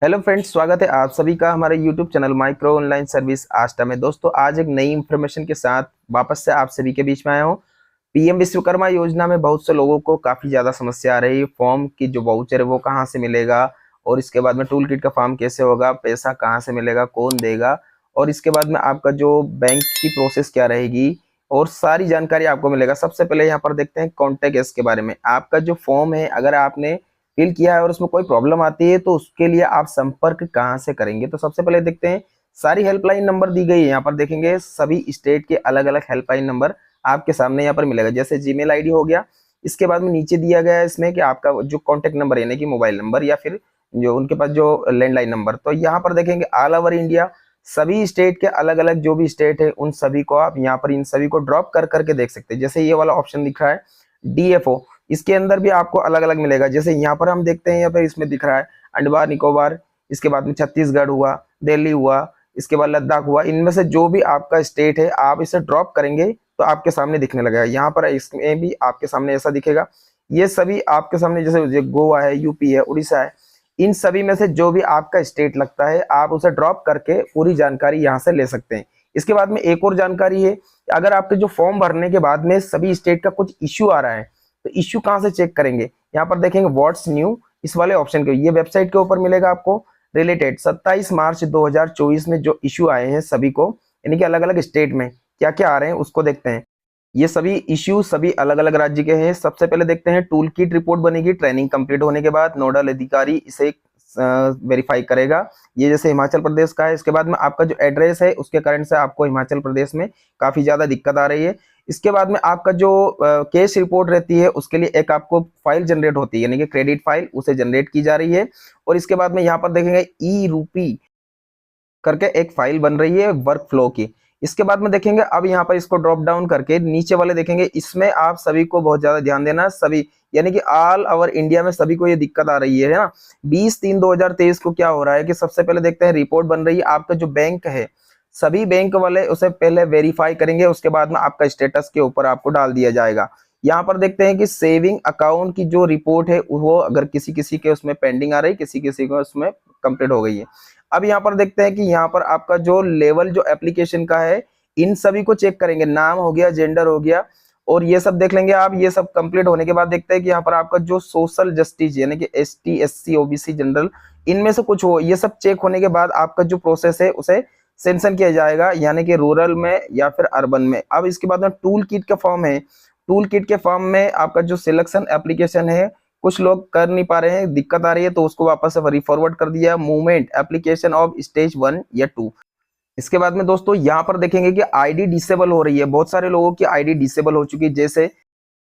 Hello friends, स्वागत है आप सभी का हमारे YouTube channel micro online service Aastha में। दोस्तों, आज एक नई इन्फॉर्मेशन के साथ वापस से आप सभी के बीच में आया हूँ। पीएम विश्वकर्मा योजना में बहुत से लोगों को काफी ज्यादा समस्या आ रही है। फॉर्म की जो वाउचर है वो कहाँ से मिलेगा, और इसके बाद में टूल किट का फॉर्म कैसे होगा, पैसा कहाँ से मिलेगा, कौन देगा, और इसके बाद में आपका जो बैंक की प्रोसेस क्या रहेगी, और सारी जानकारी आपको मिलेगा। सबसे पहले यहाँ पर देखते हैं कॉन्टेक्ट एस के बारे में। आपका जो फॉर्म है, अगर आपने फिल किया है और उसमें कोई प्रॉब्लम आती है तो उसके लिए आप संपर्क कहाँ से करेंगे। तो सबसे पहले देखते हैं, सारी हेल्पलाइन नंबर दी गई है। यहाँ पर देखेंगे सभी स्टेट के अलग अलग हेल्पलाइन नंबर आपके सामने यहाँ पर मिलेगा। जैसे जीमेल आईडी हो गया, इसके बाद में नीचे दिया गया है इसमें कि आपका जो कॉन्टेक्ट नंबर यानी कि मोबाइल नंबर या फिर जो उनके पास जो लैंडलाइन नंबर। तो यहाँ पर देखेंगे ऑल ओवर इंडिया सभी स्टेट के अलग अलग जो भी स्टेट है उन सभी को आप यहाँ पर इन सभी को ड्रॉप कर करके देख सकते हैं। जैसे ये वाला ऑप्शन दिख रहा है डीएफओ, इसके अंदर भी आपको अलग अलग मिलेगा। जैसे यहाँ पर हम देखते हैं, यहाँ पर इसमें दिख रहा है अंडमान निकोबार, इसके बाद में छत्तीसगढ़ हुआ, दिल्ली हुआ, इसके बाद लद्दाख हुआ। इनमें से जो भी आपका स्टेट है आप इसे ड्रॉप करेंगे तो आपके सामने दिखने लगेगा। यहाँ पर इसमें भी आपके सामने ऐसा दिखेगा। ये सभी आपके सामने जैसे गोवा है, यूपी है, उड़ीसा है, इन सभी में से जो भी आपका स्टेट लगता है आप उसे ड्रॉप करके पूरी जानकारी यहाँ से ले सकते हैं। इसके बाद में एक और जानकारी है, अगर आपके जो फॉर्म भरने के बाद में सभी स्टेट का कुछ इश्यू आ रहा है तो इश्यू कहां से चेक करेंगे। यहाँ पर देखेंगे व्हाट्स न्यू, इस वाले ऑप्शन के ये वेबसाइट के ऊपर मिलेगा आपको। रिलेटेड 27 मार्च 2024 में जो इश्यू आए हैं सभी को, यानी कि अलग अलग स्टेट में क्या क्या आ रहे हैं उसको देखते हैं। ये सभी इश्यू सभी अलग अलग राज्य के हैं। सबसे पहले देखते हैं टूल किट रिपोर्ट बनेगी ट्रेनिंग कंप्लीट होने के बाद, नोडल अधिकारी इसे वेरीफाई करेगा। ये जैसे हिमाचल प्रदेश का है। इसके बाद में आपका जो एड्रेस है उसके कारण से आपको हिमाचल प्रदेश में काफी ज्यादा दिक्कत आ रही है। इसके बाद में आपका जो केस रिपोर्ट रहती है उसके लिए एक आपको फाइल जनरेट होती है, यानी कि क्रेडिट फाइल उसे जनरेट की जा रही है। और इसके बाद में यहाँ पर देखेंगे ई रूपी करके एक फाइल बन रही है वर्क फ्लो की। इसके बाद में देखेंगे, अब यहाँ पर इसको ड्रॉप डाउन करके नीचे वाले देखेंगे, इसमें आप सभी को बहुत ज्यादा ध्यान देना। सभी यानी कि ऑल ओवर इंडिया में सभी को ये दिक्कत आ रही है ना। 20/3/2023 को क्या हो रहा है कि सबसे पहले देखते हैं रिपोर्ट बन रही है। आपका जो बैंक है सभी बैंक वाले उसे पहले वेरीफाई करेंगे, उसके बाद में आपका स्टेटस के ऊपर आपको डाल दिया जाएगा। यहाँ पर देखते हैं कि सेविंग अकाउंट की जो रिपोर्ट है वो अगर किसी किसी के उसमें पेंडिंग आ रही है, किसी किसी को उसमें कंप्लीट हो गई है। अब यहाँ पर देखते हैं कि यहाँ पर आपका जो लेवल जो एप्लीकेशन का है इन सभी को चेक करेंगे। नाम हो गया, जेंडर हो गया, और ये सब देख लेंगे आप। ये सब कंप्लीट होने के बाद देखते हैं कि यहाँ पर आपका जो सोशल जस्टिस यानी कि एसटी, एससी, ओबीसी, जनरल, इनमें से कुछ हो। ये सब चेक होने के बाद आपका जो प्रोसेस है उसे सेंशन किया जाएगा, यानी कि रूरल में या फिर अर्बन में। अब इसके बाद में टूल किट का फॉर्म है। टूल किट के फॉर्म में आपका जो सिलेक्शन एप्लीकेशन है कुछ लोग कर नहीं पा रहे हैं, दिक्कत आ रही है, तो उसको वापस से फॉरवर्ड कर दिया। मूवमेंट एप्लीकेशन ऑफ स्टेज 1 या 2। इसके बाद में दोस्तों यहाँ पर देखेंगे कि आईडी डिसेबल हो रही है। बहुत सारे लोगों की आईडी डिसेबल हो चुकी है। जैसे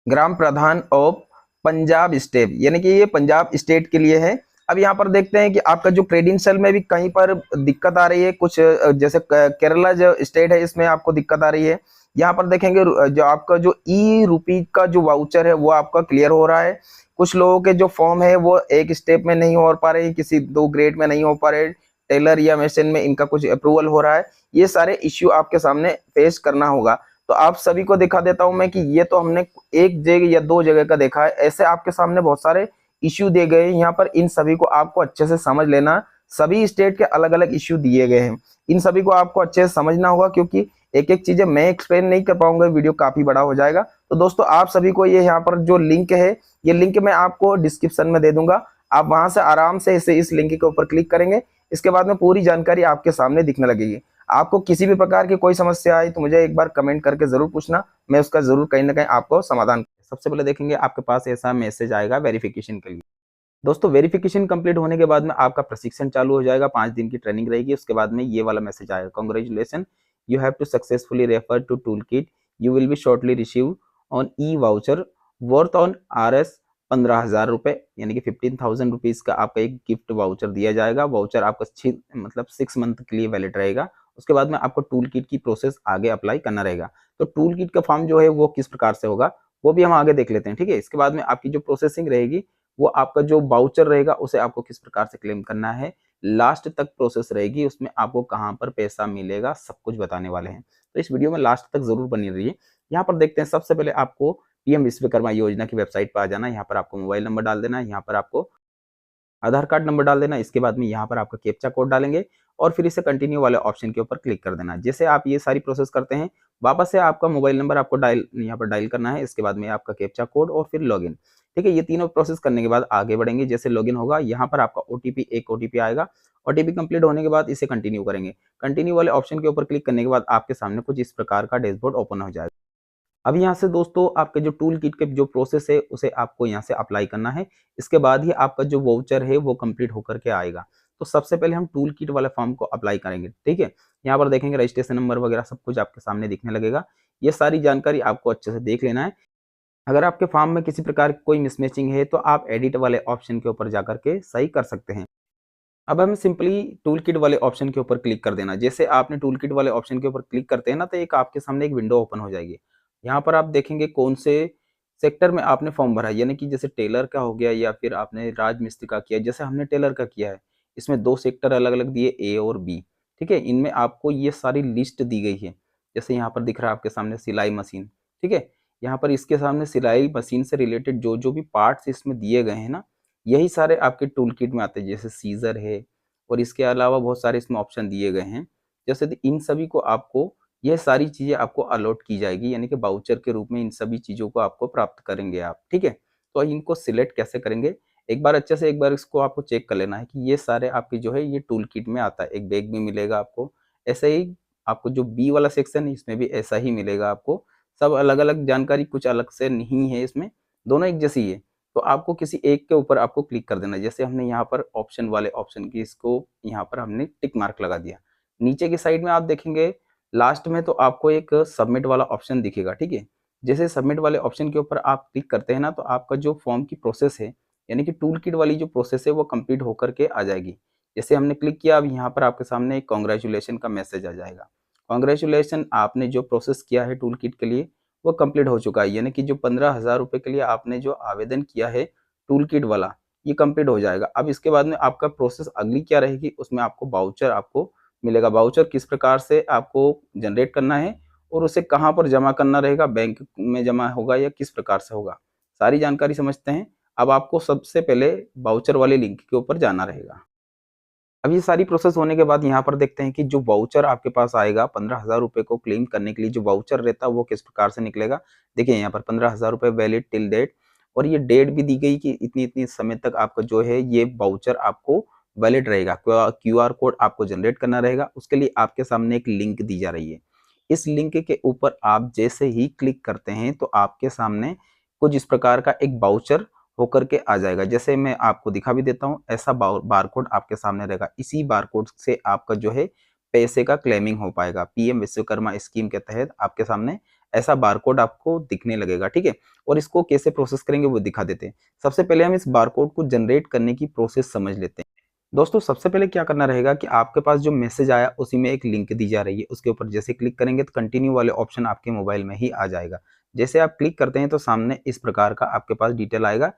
ग्राम प्रधान ऑफ पंजाब स्टेट, यानी कि ये पंजाब स्टेट के लिए है। अब यहाँ पर देखते हैं कि आपका जो क्रेडेंशियल में भी कहीं पर दिक्कत आ रही है। कुछ जैसे केरला जो स्टेट है इसमें आपको दिक्कत आ रही है। यहाँ पर देखेंगे जो आपका जो ई रूपी का जो वाउचर है वो आपका क्लियर हो रहा है। कुछ लोगों के जो फॉर्म है वो एक स्टेप में नहीं हो पा रहे, किसी 2 ग्रेड में नहीं हो पा रहे, टेलर या मशीन में इनका कुछ अप्रूवल हो रहा है। ये सारे इश्यू आपके सामने फेस करना होगा। तो आप सभी को दिखा देता हूं मैं कि ये तो हमने एक जगह या 2 जगह का देखा है, ऐसे आपके सामने बहुत सारे इश्यू दिए गए हैं यहाँ पर। इन सभी को आपको अच्छे से समझ लेना। सभी स्टेट के अलग अलग इश्यू दिए गए हैं, इन सभी को आपको अच्छे से समझना होगा, क्योंकि एक एक चीजें मैं एक्सप्लेन नहीं कर पाऊंगा, वीडियो काफी बड़ा हो जाएगा। तो दोस्तों आप सभी को ये यहाँ पर जो लिंक है, ये लिंक मैं आपको डिस्क्रिप्शन में दे दूंगा। आप वहां से आराम से इस लिंक के ऊपर क्लिक करेंगे, इसके बाद में पूरी जानकारी आपके सामने दिखने लगेगी। आपको किसी भी प्रकार की कोई समस्या आई तो मुझे एक बार कमेंट करके जरूर पूछना, मैं उसका जरूर कहीं ना कहीं आपको समाधान। सबसे पहले देखेंगे आपके पास ऐसा मैसेज आएगा वेरिफिकेशन के लिए। दोस्तों वेरिफिकेशन कंप्लीट होने के बाद में आपका प्रशिक्षण चालू हो जाएगा। 5 दिन की ट्रेनिंग रहेगी। उसके बाद में ये वाला मैसेज आएगा, congratulation, you have to successfully refer to tool kit, you will be shortly receive on e voucher worth on RS 15,000 रुपए, यानी कि 15,000 रुपीज का आपका एक गिफ्ट वाउचर दिया जाएगा। वाउचर आपका 6 मंथ के लिए वैलिड रहेगा। उसके बाद में आपको टूल किट की प्रोसेस आगे अप्लाई करना रहेगा। तो टूल किट का फॉर्म जो है वो किस प्रकार से होगा वो भी हम आगे देख लेते हैं, ठीक है। इसके बाद में आपकी जो प्रोसेसिंग रहेगी, वो आपका जो वाउचर रहेगा उसे आपको किस प्रकार से क्लेम करना है, लास्ट तक प्रोसेस रहेगी, उसमें आपको कहां पर पैसा मिलेगा सब कुछ बताने वाले हैं। तो इस वीडियो में लास्ट तक जरूर बनी रहिए। यहाँ पर देखते हैं, सबसे पहले आपको पीएम विश्वकर्मा योजना की वेबसाइट पर आ जाना। यहाँ पर आपको मोबाइल नंबर डाल देना है। यहाँ पर आपको आधार कार्ड नंबर डाल देना। इसके बाद में यहाँ पर आपका कैप्चा कोड डालेंगे और फिर इसे कंटिन्यू वाले ऑप्शन के ऊपर क्लिक कर देना। जैसे आप ये सारी प्रोसेस करते हैं, वापस से आपका मोबाइल नंबर आपको यहाँ पर डायल करना है। इसके बाद में आपका कैप्चा कोड और फिर लॉगिन। ठीक है, ये तीनों प्रोसेस करने के बाद आगे बढ़ेंगे। जैसे लॉगिन होगा, यहाँ पर आपका एक ओटीपी आएगा। ओटीपी कंप्लीट होने के बाद इसे कंटिन्यू करेंगे। कंटिन्यू वाले ऑप्शन के ऊपर क्लिक करने के बाद आपके सामने कुछ इस प्रकार का डैशबोर्ड ओपन हो जाएगा। अब यहाँ से दोस्तों आपके जो टूल किट के जो प्रोसेस है उसे आपको यहाँ से अप्लाई करना है। इसके बाद ही आपका जो वाउचर है वो कंप्लीट होकर के आएगा। तो सबसे पहले हम टूल किट वाले फॉर्म को अप्लाई करेंगे। ठीक है, यहाँ पर देखेंगे रजिस्ट्रेशन नंबर वगैरह सब कुछ आपके सामने दिखने लगेगा। ये सारी जानकारी आपको अच्छे से देख लेना है। अगर आपके फॉर्म में किसी प्रकार की कोई मिसमैचिंग है तो आप एडिट वाले ऑप्शन के ऊपर जाकर के सही कर सकते हैं। अब हमें सिंपली टूल किट वाले ऑप्शन के ऊपर क्लिक कर देना। जैसे आपने टूल किट वाले ऑप्शन के ऊपर क्लिक करते हैं ना, तो एक आपके सामने एक विंडो ओपन हो जाएगी। यहाँ पर आप देखेंगे कौन से सेक्टर में आपने फॉर्म भरा है, यानी कि जैसे टेलर का हो गया या फिर आपने राजमिस्त्री का किया। जैसे हमने टेलर का किया है, इसमें 2 सेक्टर अलग अलग दिए, ए और बी। ठीक है, इनमें आपको ये सारी लिस्ट दी गई है। जैसे यहाँ पर दिख रहा है आपके सामने सिलाई मशीन। ठीक है, यहाँ पर इसके सामने सिलाई मशीन से रिलेटेड जो जो भी पार्ट्स इसमें दिए गए हैं ना, यही सारे आपके टूल किट में आते हैं। जैसे सीजर है और इसके अलावा बहुत सारे इसमें ऑप्शन दिए गए हैं। जैसे इन सभी को आपको, यह सारी चीज़ें आपको अलॉट की जाएगी, यानी कि वाउचर के रूप में इन सभी चीज़ों को आपको प्राप्त करेंगे आप। ठीक है, तो इनको सिलेक्ट कैसे करेंगे, एक बार अच्छे से एक बार इसको आपको चेक कर लेना है कि ये सारे आपके जो है ये टूल किट में आता है। एक बैग भी मिलेगा आपको, ऐसे ही आपको जो बी वाला सेक्शन है इसमें भी ऐसा ही मिलेगा आपको। सब अलग अलग जानकारी, कुछ अलग से नहीं है इसमें, दोनों एक जैसी है। तो आपको किसी एक के ऊपर आपको क्लिक कर देना है। जैसे हमने यहाँ पर ऑप्शन वाले ऑप्शन की इसको यहाँ पर हमने टिक मार्क लगा दिया। नीचे की साइड में आप देखेंगे लास्ट में तो आपको एक सबमिट वाला ऑप्शन दिखेगा। ठीक है, जैसे सबमिट वाले ऑप्शन के ऊपर आप क्लिक करते हैं ना, तो आपका जो फॉर्म की प्रोसेस है, यानी कि टूल किट वाली जो प्रोसेस है वो कंप्लीट होकर के आ जाएगी। जैसे हमने क्लिक किया, अब यहाँ पर आपके सामने एक कांग्रेचुलेशन का मैसेज आ जाएगा। कांग्रेचुलेशन, आपने जो प्रोसेस किया है टूल किट के लिए वो कंप्लीट हो चुका है। यानी कि जो 15,000 रुपए के लिए आपने जो आवेदन किया है टूल किट वाला, ये कंप्लीट हो जाएगा। अब इसके बाद में आपका प्रोसेस अगली क्या रहेगी, उसमें आपको वाउचर आपको मिलेगा। वाउचर किस प्रकार से आपको जनरेट करना है और उसे कहाँ पर जमा करना रहेगा, बैंक में जमा होगा या किस प्रकार से होगा, सारी जानकारी समझते हैं। अब आपको सबसे पहले वाउचर वाले लिंक के ऊपर जाना रहेगा। अब ये सारी प्रोसेस होने के बाद यहाँ पर देखते हैं कि जो वाउचर आपके पास आएगा 15,000 रुपए को क्लेम करने के लिए, जो वाउचर रहता है वो किस प्रकार से निकलेगा। देखिए यहाँ पर 15,000 रुपए वैलिड टिल डेट, और ये डेट भी दी गई कि इतनी इतनी समय तक आपका जो है ये वाउचर आपको वैलिड रहेगा। क्यूआर कोड आपको जनरेट करना रहेगा, उसके लिए आपके सामने एक लिंक दी जा रही है। इस लिंक के ऊपर आप जैसे ही क्लिक करते हैं तो आपके सामने कुछ इस प्रकार का एक वाउचर होकर के आ जाएगा। जैसे मैं आपको दिखा भी देता हूँ, ऐसा बारकोड आपके सामने रहेगा। इसी बारकोड से आपका जो है पैसे का क्लेमिंग हो पाएगा। पीएम विश्वकर्मा स्कीम के तहत आपके सामने ऐसा बारकोड आपको दिखने लगेगा। ठीक है, और इसको कैसे प्रोसेस करेंगे वो दिखा देते हैं। सबसे पहले हम इस बारकोड को जनरेट करने की प्रोसेस समझ लेते हैं। दोस्तों सबसे पहले क्या करना रहेगा कि आपके पास जो मैसेज आया उसी में एक लिंक दी जा रही है, उसके ऊपर जैसे क्लिक करेंगे तो कंटिन्यू वाले ऑप्शन आपके मोबाइल में ही आ जाएगा। जैसे आप क्लिक करते हैं तो सामने इस प्रकार का आपके पास डिटेल आएगा।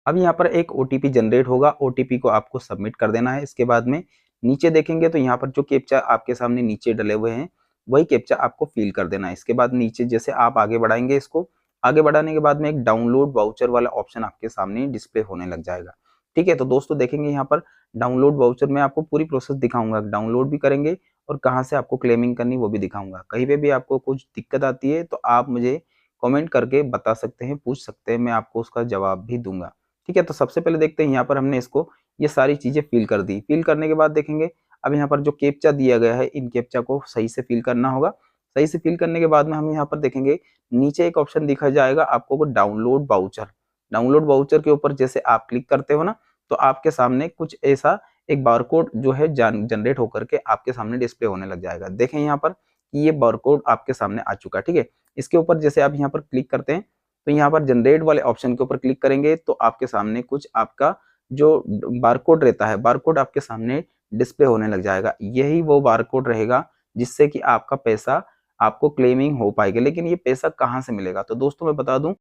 अब यहाँ पर एक ओटीपी जनरेट होगा, ओटीपी को आपको सबमिट कर देना है। इसके बाद में नीचे देखेंगे तो यहाँ पर जो कैप्चा आपके सामने नीचे डले हुए हैं वही कैप्चा आपको फिल कर देना है। इसके बाद नीचे जैसे आप आगे बढ़ाएंगे, इसको आगे बढ़ाने के बाद में एक डाउनलोड वाउचर वाला ऑप्शन आपके सामने डिस्प्ले होने लग जाएगा। ठीक है, तो दोस्तों देखेंगे यहाँ पर डाउनलोड वाउचर में आपको पूरी प्रोसेस दिखाऊंगा, डाउनलोड भी करेंगे और कहाँ से आपको क्लेमिंग करनी वो भी दिखाऊंगा। कहीं पे भी आपको कुछ दिक्कत आती है तो आप मुझे कमेंट करके बता सकते हैं, पूछ सकते हैं, मैं आपको उसका जवाब भी दूंगा। ठीक है, तो सबसे पहले देखते हैं यहाँ पर हमने इसको ये सारी चीजें फिल कर दी। फिल करने के बाद देखेंगे अब यहाँ पर जो कैप्चा दिया गया है, इन कैप्चा को सही से फिल करना होगा। सही से फिल करने के बाद में हम यहाँ पर देखेंगे नीचे एक ऑप्शन दिखा जाएगा आपको डाउनलोड वाउचर। डाउनलोड वाउचर के ऊपर जैसे आप क्लिक करते हो ना, तो आपके सामने कुछ ऐसा एक बारकोड जो है जनरेट होकर के आपके सामने डिस्प्ले होने लग जाएगा। देखें यहाँ पर कि ये बारकोड आपके सामने आ चुका है। ठीक है, इसके ऊपर जैसे आप यहाँ पर क्लिक करते हैं तो यहाँ पर जनरेट वाले ऑप्शन के ऊपर क्लिक करेंगे तो आपके सामने कुछ आपका जो बारकोड रहता है, बारकोड आपके सामने डिस्प्ले होने लग जाएगा। यही वो बारकोड रहेगा जिससे कि आपका पैसा आपको क्लेमिंग हो पाएगा। लेकिन ये पैसा कहाँ से मिलेगा, तो दोस्तों मैं बता दूं,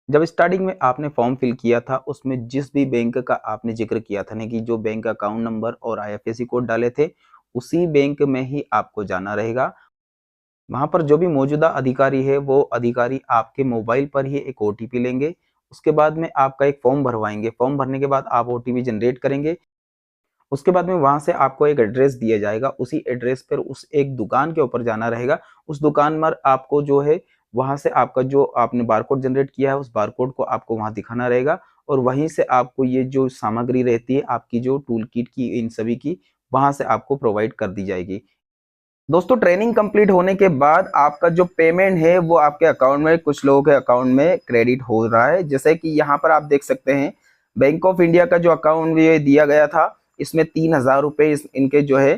जब स्टार्टिंग में आपने फॉर्म फिल किया था उसमें जिस भी बैंक का आपने जिक्र किया था ना, कि जो बैंक अकाउंट नंबर और आईएफएससी कोड डाले थे, उसी बैंक में ही आपको जाना रहेगा। वहां पर जो भी मौजूदा अधिकारी है वो अधिकारी आपके मोबाइल पर ही एक ओटीपी लेंगे उसके बाद में आपका एक फॉर्म भरवाएंगे। फॉर्म भरने के बाद आप ओटीपी जनरेट करेंगे। उसके बाद में वहां से आपको एक एड्रेस दिया जाएगा। उसी एड्रेस पर उस एक दुकान के ऊपर जाना रहेगा। उस दुकान पर आपको जो है वहां से आपका जो आपने बारकोड जनरेट किया है उस बारकोड को आपको वहां दिखाना रहेगा और वहीं से आपको ये जो सामग्री रहती है आपकी जो टूल किट की इन सभी की वहां से आपको प्रोवाइड कर दी जाएगी। दोस्तों ट्रेनिंग कंप्लीट होने के बाद आपका जो पेमेंट है वो आपके अकाउंट में, कुछ लोगों के अकाउंट में क्रेडिट हो रहा है। जैसे कि यहाँ पर आप देख सकते हैं बैंक ऑफ इंडिया का जो अकाउंट ये दिया गया था इसमें 3,000 रुपए इनके जो है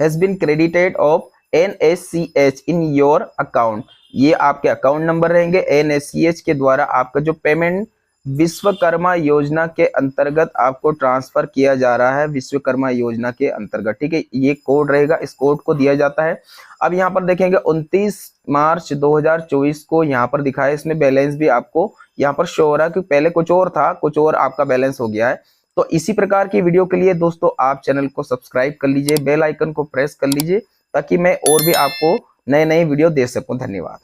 has been credited of NSCH in your account. ये आपके अकाउंट नंबर रहेंगे। NSCH के द्वारा आपका जो पेमेंट विश्वकर्मा योजना के अंतर्गत आपको ट्रांसफर किया जा रहा है, विश्वकर्मा योजना के अंतर्गत, ठीक है। ये कोड रहेगा, इस कोड को दिया जाता है। अब यहाँ पर देखेंगे 29 मार्च 2024 को यहाँ पर दिखाया, इसमें बैलेंस भी आपको यहाँ पर शो हो रहा है कि पहले कुछ और था, कुछ और आपका बैलेंस हो गया है। तो इसी प्रकार की वीडियो के लिए दोस्तों आप चैनल को सब्सक्राइब कर लीजिए, बेल आइकन को प्रेस कर लीजिए ताकि मैं और भी आपको नए नए वीडियो दे सकूं। धन्यवाद।